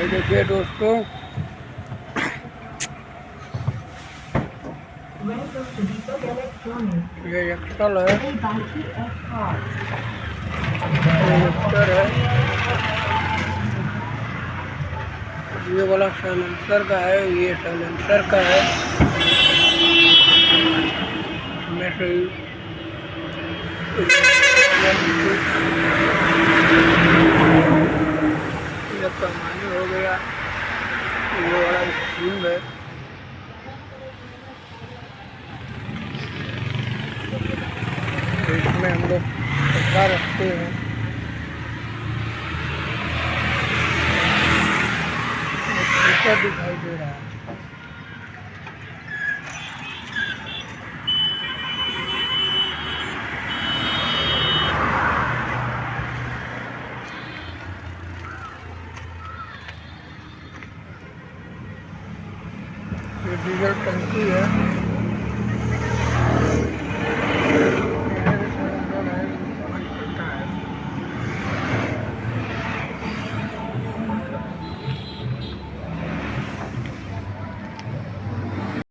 ये देखिए दोस्तों, ये एक्सल है, ये एक्टर है, ये वाला साइलेंसर का है, ये साइलेंसर का है। मैं से ये पैमाने हो गया, ये वाला स्क्रीन है। तो इसमें हम लोग पैसा रखते हैं। ऊपर दिखाई दे रहा है। ये डीजल टंकी है।